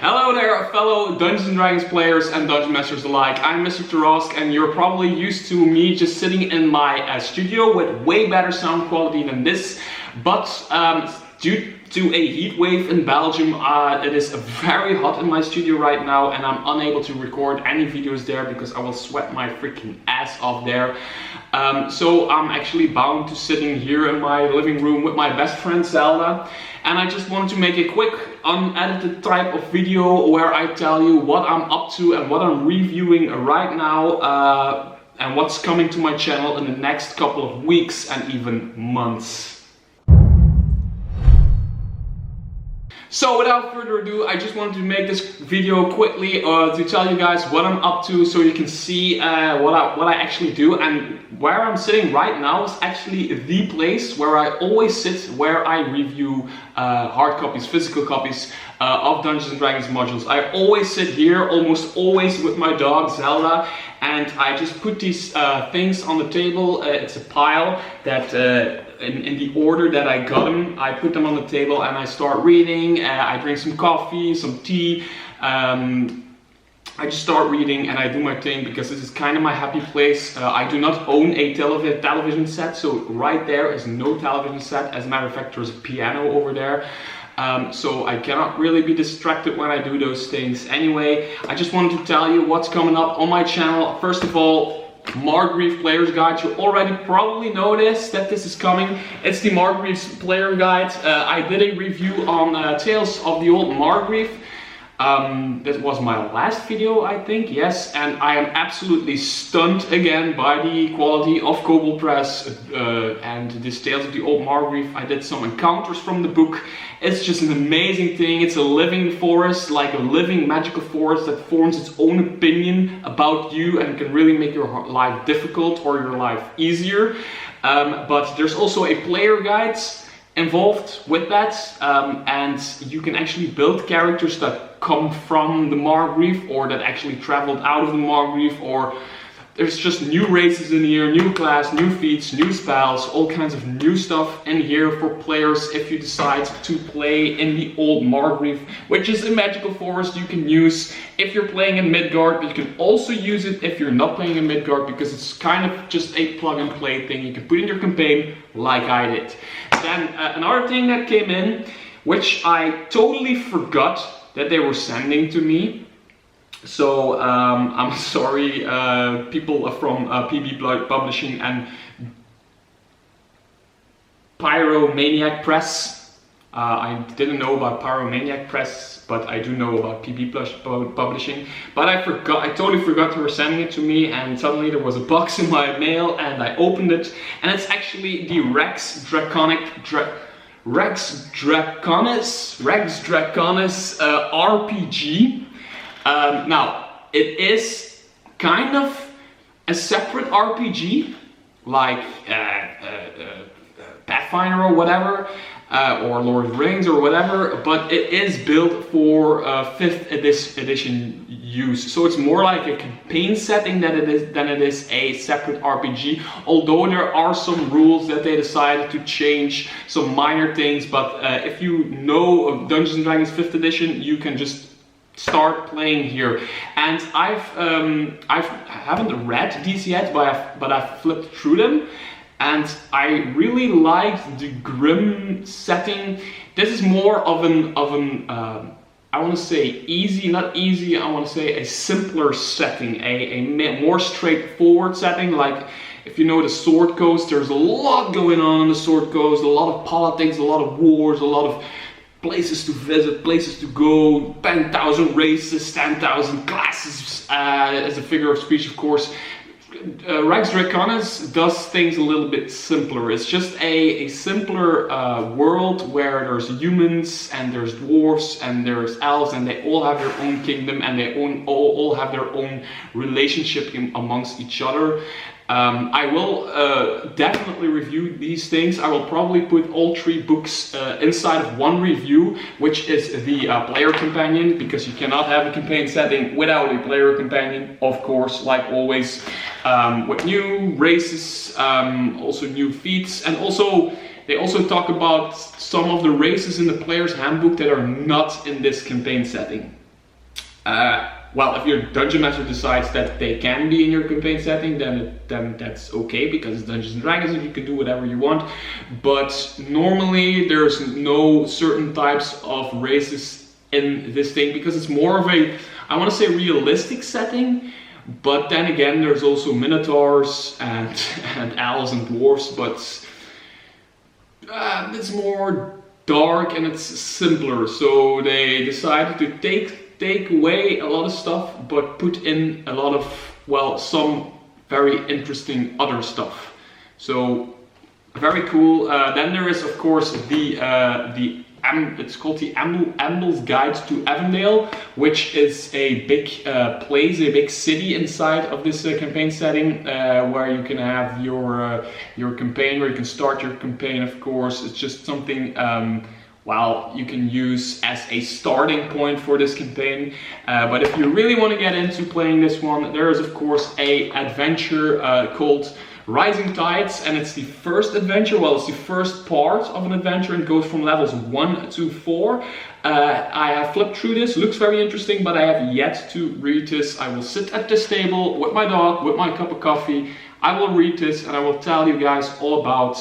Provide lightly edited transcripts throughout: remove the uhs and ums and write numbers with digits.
Hello there, fellow Dungeons & Dragons players and Dungeon Masters alike. I'm Mr. Tarosk, and you're probably used to me just sitting in my studio with way better sound quality than this. But due to a heat wave in Belgium, it is very hot in my studio right now, and I'm unable to record any videos there because I will sweat my freaking ass off there. So I'm actually bound to sitting here in my living room with my best friend Zelda. And I just wanted to make a quick unedited type of video where I tell you what I'm up to and what I'm reviewing right now and what's coming to my channel in the next couple of weeks and even months. So without further ado, I just wanted to make this video quickly to tell you guys what I'm up to, so you can see what I actually do. And where I'm sitting right now is actually the place where I always sit, where I review hard copies, physical copies of Dungeons & Dragons modules. I always sit here, almost always with my dog Zelda, and I just put these things on the table. It's a pile that in the order that I got them, I put them on the table and I start reading. I drink some coffee, some tea. I just start reading and I do my thing because this is kind of my happy place. I do not own a television set, so right there is no television set. As a matter of fact, there's a piano over there. So I cannot really be distracted when I do those things. Anyway, I just wanted to tell you what's coming up on my channel. First of all, Marguerite Player's Guide. You already probably noticed that this is coming. It's the Marguerite Player Guide. I did a review on Tales of the Old Marguerite. That was my last video, I think, yes, and I am absolutely stunned again by the quality of Kobold Press and this Tales of the Old Marguerite. I did some encounters from the book. It's just an amazing thing. It's a living forest, like a living magical forest that forms its own opinion about you and can really make your life difficult or your life easier. But there's also a player guide involved with that, and you can actually build characters that come from the Margrave or that actually traveled out of the Margrave, or there's just new races in here, new class, new feats, new spells, all kinds of new stuff in here for players if you decide to play in the Old Margrave, which is a magical forest you can use if you're playing in Midgard, but you can also use it if you're not playing in Midgard because it's kind of just a plug and play thing you can put in your campaign like I did. Then another thing that came in, which I totally forgot that they were sending to me. So I'm sorry, people from PB Publishing and Pyromaniac Press. I didn't know about Pyromaniac Press, but I do know about PB Publishing. But I totally forgot they were sending it to me, and suddenly there was a box in my mail and I opened it, and it's actually the Wrecks Draconis RPG. Now, it is kind of a separate RPG, like Pathfinder or whatever, or Lord of the Rings or whatever, but it is built for 5th edition use. So it's more like a campaign setting than it is a separate RPG, although there are some rules that they decided to change, some minor things, but if you know of Dungeons & Dragons 5th edition, you can just start playing here. And I haven't read these yet, but I've flipped through them, and I really liked the grim setting. This is more of an I want to say easy, not easy, I want to say a simpler setting, a more straightforward setting. Like if you know the Sword Coast, there's a lot going on the Sword Coast, a lot of politics, a lot of wars, a lot of places to visit, places to go, 10,000 races, 10,000 classes, as a figure of speech, of course. Wrecks Draconis does things a little bit simpler. It's just a simpler world where there's humans and there's dwarves and there's elves, and they all have their own kingdom and they all have their own relationship amongst each other. I will definitely review these things. I will probably put all 3 books inside of one review, which is the player companion, because you cannot have a campaign setting without a player companion, of course, like always, with new races, also new feats, and also they also talk about some of the races in the player's handbook that are not in this campaign setting. Well, if your dungeon master decides that they can be in your campaign setting, then that's okay, because it's Dungeons and Dragons and you can do whatever you want. But normally there's no certain types of races in this thing, because it's more of a, I want to say, realistic setting. But then again, there's also minotaurs and elves and dwarves, but it's more dark and it's simpler. So they decided to take away a lot of stuff, but put in a lot of, well, some very interesting other stuff. So very cool. Then there is, of course, it's called the Amble's Guide to Avondale, which is a big place, a big city inside of this campaign setting, where you can have your campaign, where you can start your campaign. Of course, it's just something well, you can use as a starting point for this campaign. But if you really want to get into playing this one, there is of course a adventure called Rising Tides, and it's the first adventure. Well, it's the first part of an adventure and goes from levels 1 to 4. I have flipped through this, looks very interesting, but I have yet to read this. I will sit at this table with my dog, with my cup of coffee. I will read this and I will tell you guys all about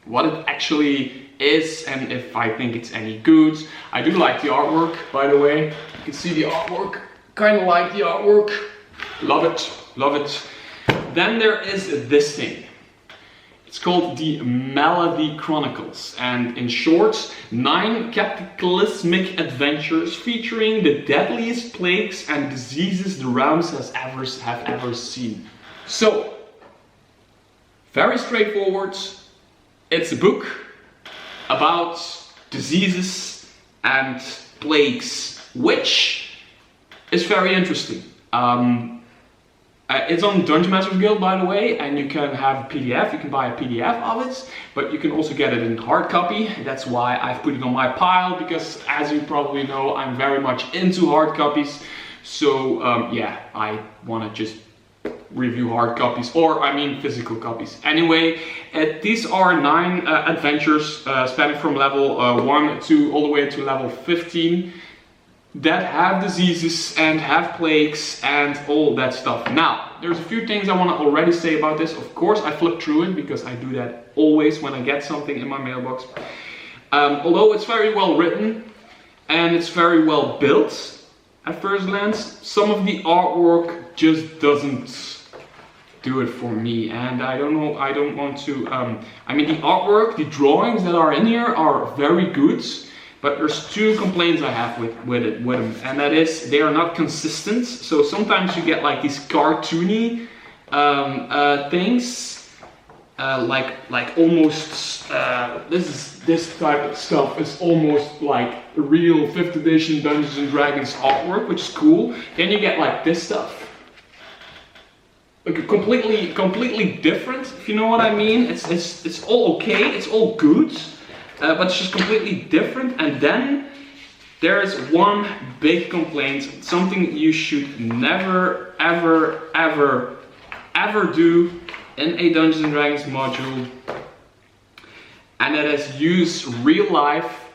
what it actually is and if I think it's any good. I do like the artwork, by the way. You can see the artwork. Kind of like the artwork. Love it, love it. Then there is this thing. It's called the Melody Chronicles, and in short, 9 cataclysmic adventures featuring the deadliest plagues and diseases the realms have ever seen. So, very straightforward. It's a book about diseases and plagues, which is very interesting. It's on Dungeon Masters Guild, by the way, and you can have a PDF, you can buy a PDF of it, but you can also get it in hard copy. That's why I've put it on my pile, because as you probably know, I'm very much into hard copies. So yeah, I want to just review hard copies, or I mean physical copies. Anyway, these are 9 adventures spanning from level 1 to all the way to level 15 that have diseases and have plagues and all that stuff. Now, there's a few things I want to already say about this. Of course, I flipped through it because I do that always when I get something in my mailbox. Although it's very well written and it's very well built at first glance, some of the artwork just doesn't do it for me, and I don't know, I don't want to, I mean, the artwork, the drawings that are in here are very good, but there's 2 complaints I have with them, and that is they are not consistent. So sometimes you get like these cartoony things, like almost this type of stuff is almost like real 5th edition Dungeons and Dragons artwork, which is cool. Then you get like this stuff, like a completely different, if you know what I mean. It's all okay, it's all good. But it's just completely different. And then there is one big complaint, something you should never, ever, ever, ever do in a Dungeons and Dragons module, and that is use real life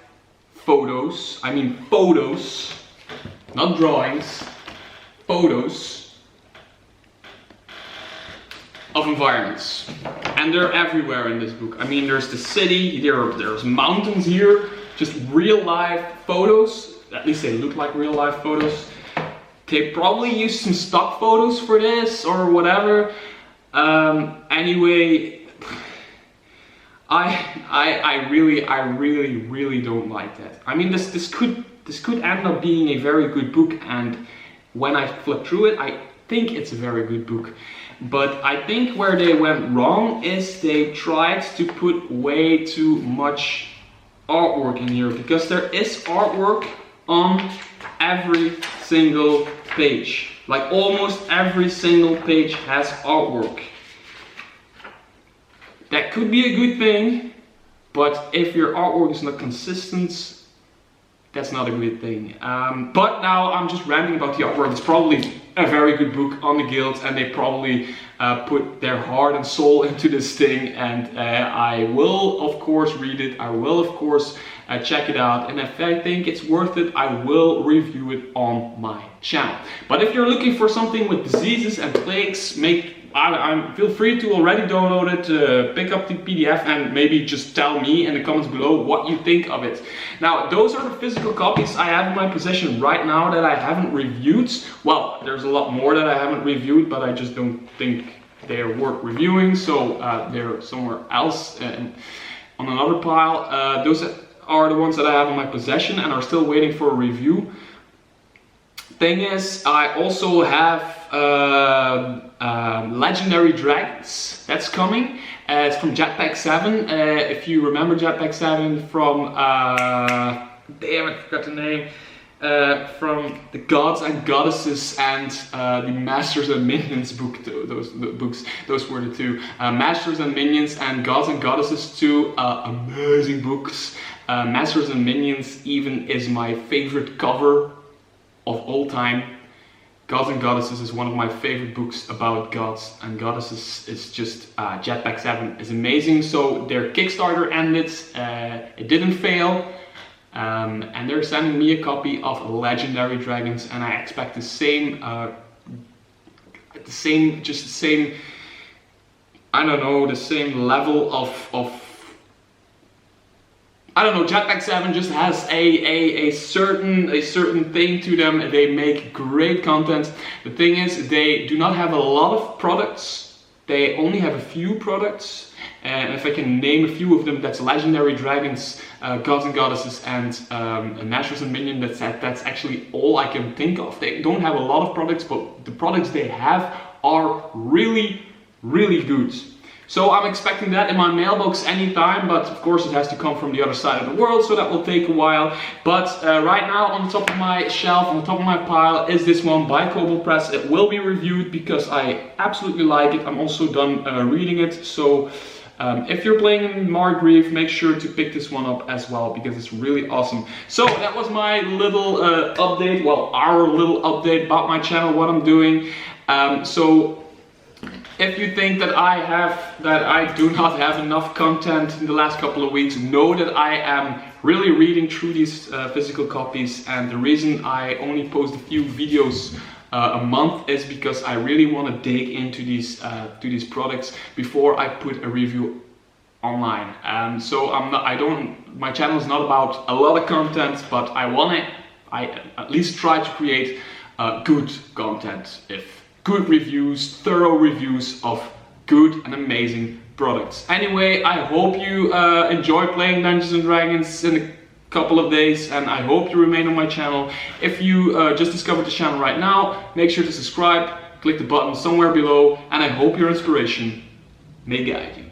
photos. I mean photos, not drawings, photos of environments. And they're everywhere in this book. I mean, there's the city, there's mountains here, just real life photos. At least they look like real life photos. They probably used some stock photos for this or whatever. Anyway, I really don't like that. I mean, this could end up being a very good book, and when I flip through it, I think it's a very good book. But I think where they went wrong is they tried to put way too much artwork in here, because there is artwork on every single page. Like almost every single page has artwork. That could be a good thing, but if your artwork is not consistent, that's not a good thing. But now I'm just ranting about the Upworld. It's probably a very good book on the guilds, and they probably put their heart and soul into this thing, and I will of course read it. I will of course check it out, and if I think it's worth it, I will review it on my channel. But if you're looking for something with diseases and plagues, feel free to already download it, pick up the PDF, and maybe just tell me in the comments below what you think of it. Now, those are the physical copies I have in my possession right now that I haven't reviewed. Well, there's a lot more that I haven't reviewed, but I just don't think they're worth reviewing, so they're somewhere else on another pile. Those are the ones that I have in my possession and are still waiting for a review. Thing is, I also have Legendary Dragons that's coming. It's from Jetpack 7. If you remember Jetpack 7 from damn it, I forgot the name. From the Gods and Goddesses and the Masters and Minions book. Those were the two. Masters and Minions and Gods and Goddesses, two amazing books. Masters and Minions even is my favorite cover of all time. Gods and Goddesses is one of my favorite books about gods and goddesses. It's just Jetpack 7 is amazing. So their Kickstarter ended, it didn't fail, and they're sending me a copy of Legendary Dragons, and I expect the same, I don't know, the same level of I don't know. Jetpack 7 just has a certain thing to them. They make great content. The thing is, they do not have a lot of products. They only have a few products, and if I can name a few of them, that's Legendary Dragons, Gods and Goddesses, and Masters and Minions. That's actually all I can think of. They don't have a lot of products, but the products they have are really, really good. So I'm expecting that in my mailbox anytime, but of course it has to come from the other side of the world, so that will take a while. But right now on the top of my shelf, on the top of my pile, is this one by Kobold Press. It will be reviewed because I absolutely like it. I'm also done reading it, so if you're playing Marguerites, make sure to pick this one up as well, because it's really awesome. So that was my little update, well, our little update about my channel, what I'm doing. So if you think that I do not have enough content in the last couple of weeks, know that I am really reading through these physical copies, and the reason I only post a few videos a month is because I really want to dig into these products before I put a review online. So my channel is not about a lot of content, but I at least try to create good content, good reviews, thorough reviews of good and amazing products. Anyway, I hope you enjoy playing Dungeons and Dragons in a couple of days, and I hope you remain on my channel. If you just discovered the channel right now, make sure to subscribe, click the button somewhere below, and I hope your inspiration may guide you.